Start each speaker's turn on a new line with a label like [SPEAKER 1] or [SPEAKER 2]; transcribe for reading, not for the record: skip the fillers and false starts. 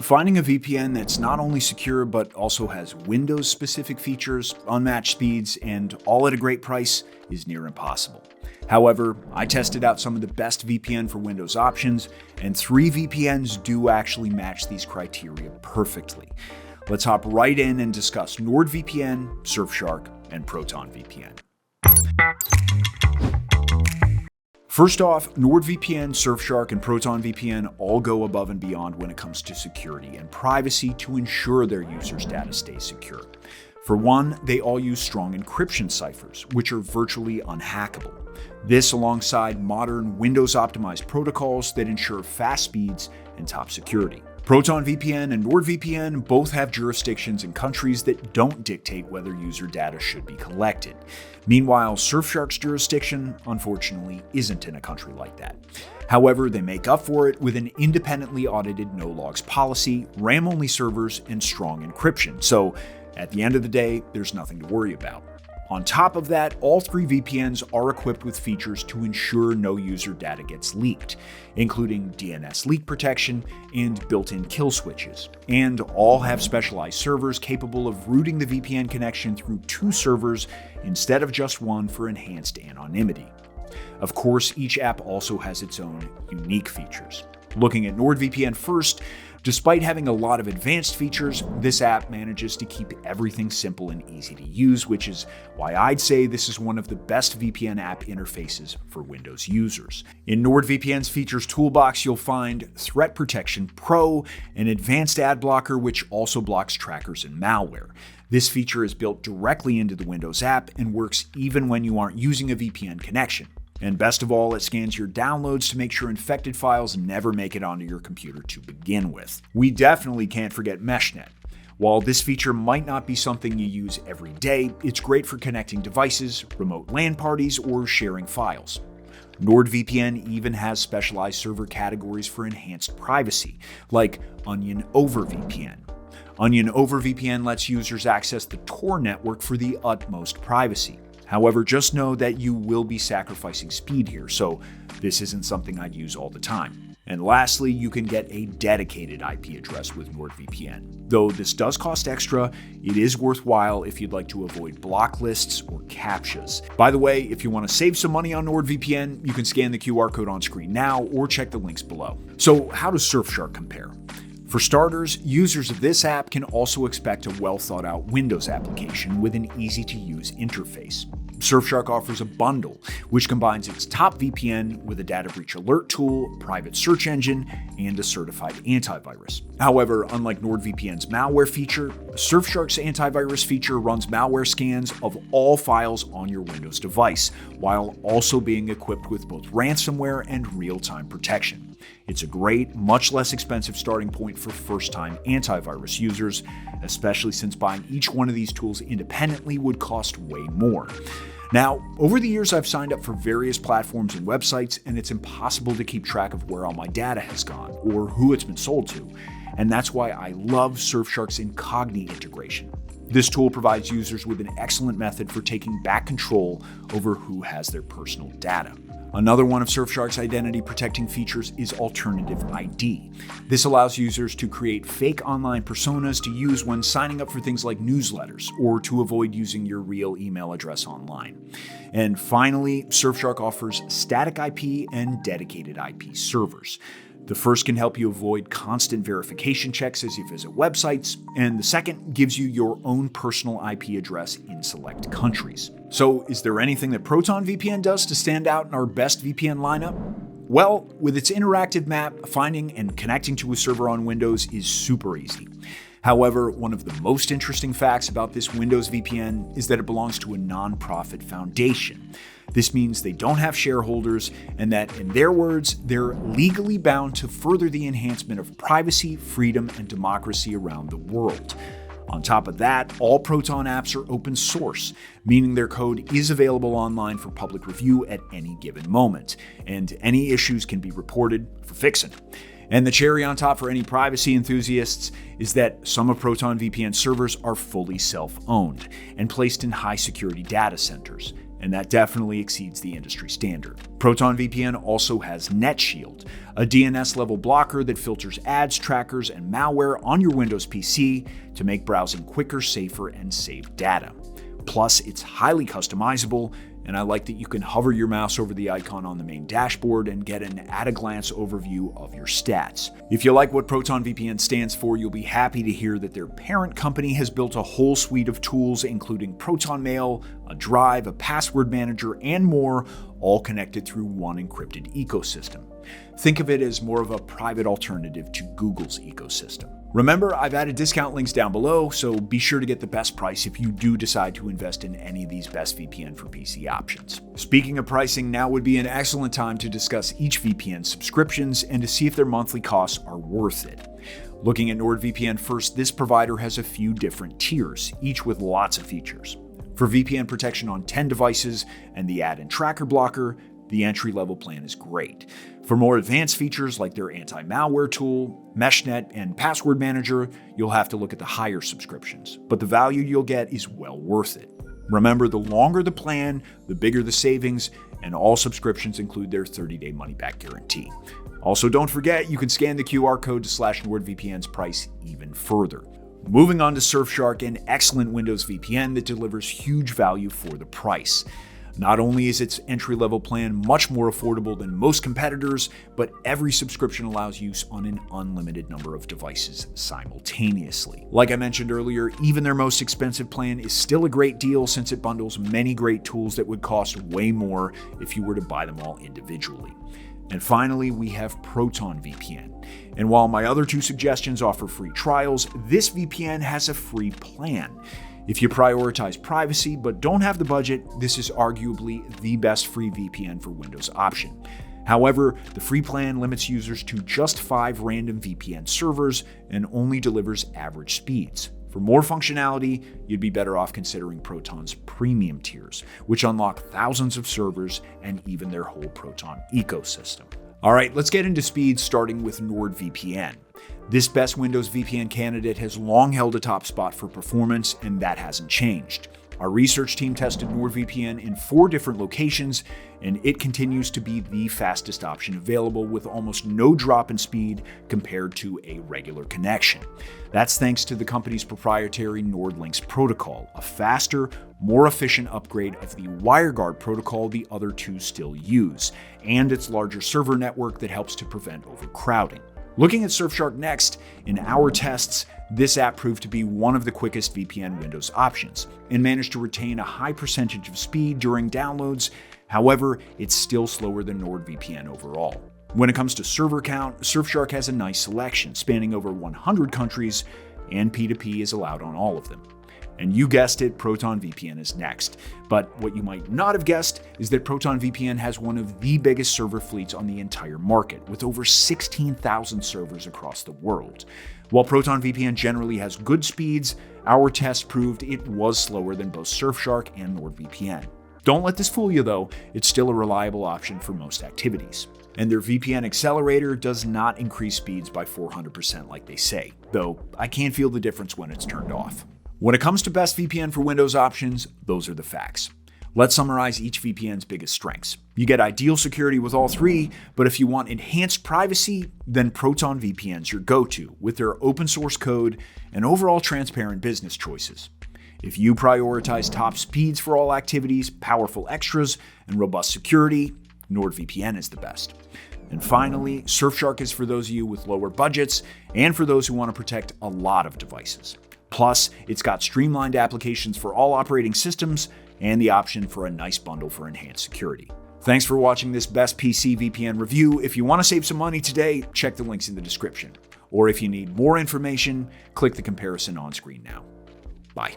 [SPEAKER 1] Finding a VPN that's not only secure but also has Windows-specific features, unmatched speeds, and all at a great price is near impossible. However, I tested out some of the best VPN for Windows options, and 3 VPNs do actually match these criteria perfectly. Let's hop right in and discuss NordVPN, Surfshark, and Proton VPN. First off, NordVPN, Surfshark, and Proton VPN all go above and beyond when it comes to security and privacy to ensure their users' data stays secure. For one, they all use strong encryption ciphers, which are virtually unhackable. This alongside modern Windows-optimized protocols that ensure fast speeds and top security. Proton VPN and NordVPN both have jurisdictions in countries that don't dictate whether user data should be collected. Meanwhile, Surfshark's jurisdiction, unfortunately, isn't in a country like that. However, they make up for it with an independently audited no-logs policy, RAM-only servers, and strong encryption. So, at the end of the day, there's nothing to worry about. On top of that, all 3 VPNs are equipped with features to ensure no user data gets leaked, including DNS leak protection and built-in kill switches. And all have specialized servers capable of routing the VPN connection through 2 servers instead of just one for enhanced anonymity. Of course, each app also has its own unique features. Looking at NordVPN first, despite having a lot of advanced features, this app manages to keep everything simple and easy to use, which is why I'd say this is one of the best VPN app interfaces for Windows users. In NordVPN's features toolbox, you'll find Threat Protection Pro, an advanced ad blocker which also blocks trackers and malware. This feature is built directly into the Windows app and works even when you aren't using a VPN connection. And best of all, it scans your downloads to make sure infected files never make it onto your computer to begin with. We definitely can't forget MeshNet. While this feature might not be something you use every day, it's great for connecting devices, remote LAN parties, or sharing files. NordVPN even has specialized server categories for enhanced privacy, like Onion over VPN. Onion over VPN lets users access the Tor network for the utmost privacy. However, just know that you will be sacrificing speed here, so this isn't something I'd use all the time. And lastly, you can get a dedicated IP address with NordVPN. Though this does cost extra, it is worthwhile if you'd like to avoid block lists or CAPTCHAs. By the way, if you want to save some money on NordVPN, you can scan the QR code on screen now or check the links below. So how does Surfshark compare? For starters, users of this app can also expect a well-thought-out Windows application with an easy-to-use interface. Surfshark offers a bundle, which combines its top VPN with a data breach alert tool, private search engine, and a certified antivirus. However, unlike NordVPN's malware feature, Surfshark's antivirus feature runs malware scans of all files on your Windows device, while also being equipped with both ransomware and real-time protection. It's a great, much less expensive starting point for first-time antivirus users, especially since buying each one of these tools independently would cost way more. Now, over the years, I've signed up for various platforms and websites, and it's impossible to keep track of where all my data has gone or who it's been sold to. And that's why I love Surfshark's Incogni integration. This tool provides users with an excellent method for taking back control over who has their personal data. Another one of Surfshark's identity protecting features is Alternative ID. This allows users to create fake online personas to use when signing up for things like newsletters or to avoid using your real email address online. And finally, Surfshark offers static IP and dedicated IP servers. The first can help you avoid constant verification checks as you visit websites, and the second gives you your own personal IP address in select countries. So, is there anything that Proton VPN does to stand out in our best VPN lineup? Well, with its interactive map, finding and connecting to a server on Windows is super easy. However, one of the most interesting facts about this Windows VPN is that it belongs to a nonprofit foundation. This means they don't have shareholders, and that, in their words, they're legally bound to further the enhancement of privacy, freedom, and democracy around the world. On top of that, all Proton apps are open source, meaning their code is available online for public review at any given moment, and any issues can be reported for fixing. And the cherry on top for any privacy enthusiasts is that some of Proton VPN servers are fully self-owned and placed in high-security data centers. and that definitely exceeds the industry standard. Proton VPN also has NetShield, a DNS-level blocker that filters ads, trackers, and malware on your Windows PC to make browsing quicker, safer, and save data. Plus, it's highly customizable, and I like that you can hover your mouse over the icon on the main dashboard and get an at-a-glance overview of your stats. If you like what Proton VPN stands for, you'll be happy to hear that their parent company has built a whole suite of tools, including Proton Mail, a drive, a password manager, and more, all connected through one encrypted ecosystem. Think of it as more of a private alternative to Google's ecosystem. Remember, I've added discount links down below, so be sure to get the best price if you do decide to invest in any of these best VPN for PC options. Speaking of pricing, now would be an excellent time to discuss each VPN subscriptions and to see if their monthly costs are worth it. Looking at NordVPN first, this provider has a few different tiers, each with lots of features. For VPN protection on 10 devices and the ad and tracker blocker, the entry-level plan is great. For more advanced features like their anti-malware tool, MeshNet, and password manager, you'll have to look at the higher subscriptions, but the value you'll get is well worth it. Remember, the longer the plan, the bigger the savings, and all subscriptions include their 30-day money-back guarantee. Also, don't forget, you can scan the QR code to slash NordVPN's price even further. Moving on to Surfshark, an excellent Windows VPN that delivers huge value for the price. Not only is its entry-level plan much more affordable than most competitors, but every subscription allows use on an unlimited number of devices simultaneously. Like I mentioned earlier, even their most expensive plan is still a great deal since it bundles many great tools that would cost way more if you were to buy them all individually. And finally, we have Proton VPN. And while my other two suggestions offer free trials, this VPN has a free plan. If you prioritize privacy but don't have the budget, this is arguably the best free VPN for Windows option. However, the free plan limits users to just 5 random VPN servers and only delivers average speeds. For more functionality, you'd be better off considering Proton's premium tiers, which unlock thousands of servers and even their whole Proton ecosystem. All right, let's get into speeds, starting with NordVPN. This best Windows VPN candidate has long held a top spot for performance, and that hasn't changed. Our research team tested NordVPN in 4 different locations, and it continues to be the fastest option available with almost no drop in speed compared to a regular connection. That's thanks to the company's proprietary NordLynx protocol, a faster, more efficient upgrade of the WireGuard protocol the other two still use, and its larger server network that helps to prevent overcrowding. Looking at Surfshark next, in our tests, this app proved to be one of the quickest VPN Windows options and managed to retain a high percentage of speed during downloads. However, it's still slower than NordVPN overall. When it comes to server count, Surfshark has a nice selection spanning over 100 countries, and P2P is allowed on all of them. And you guessed it, Proton VPN is next. But what you might not have guessed is that Proton VPN has one of the biggest server fleets on the entire market, with over 16,000 servers across the world. While Proton VPN generally has good speeds, our test proved it was slower than both Surfshark and NordVPN. Don't let this fool you though, it's still a reliable option for most activities. And their VPN accelerator does not increase speeds by 400% like they say, though I can feel the difference when it's turned off. When it comes to best VPN for Windows options, those are the facts. Let's summarize each VPN's biggest strengths. You get ideal security with all 3, but if you want enhanced privacy, then Proton VPN's your go-to with their open source code and overall transparent business choices. If you prioritize top speeds for all activities, powerful extras, and robust security, NordVPN is the best. And finally, Surfshark is for those of you with lower budgets and for those who want to protect a lot of devices. Plus, it's got streamlined applications for all operating systems and the option for a nice bundle for enhanced security. Thanks for watching this best PC VPN review. If you want to save some money today, check the links in the description. Or if you need more information, click the comparison on screen now. Bye.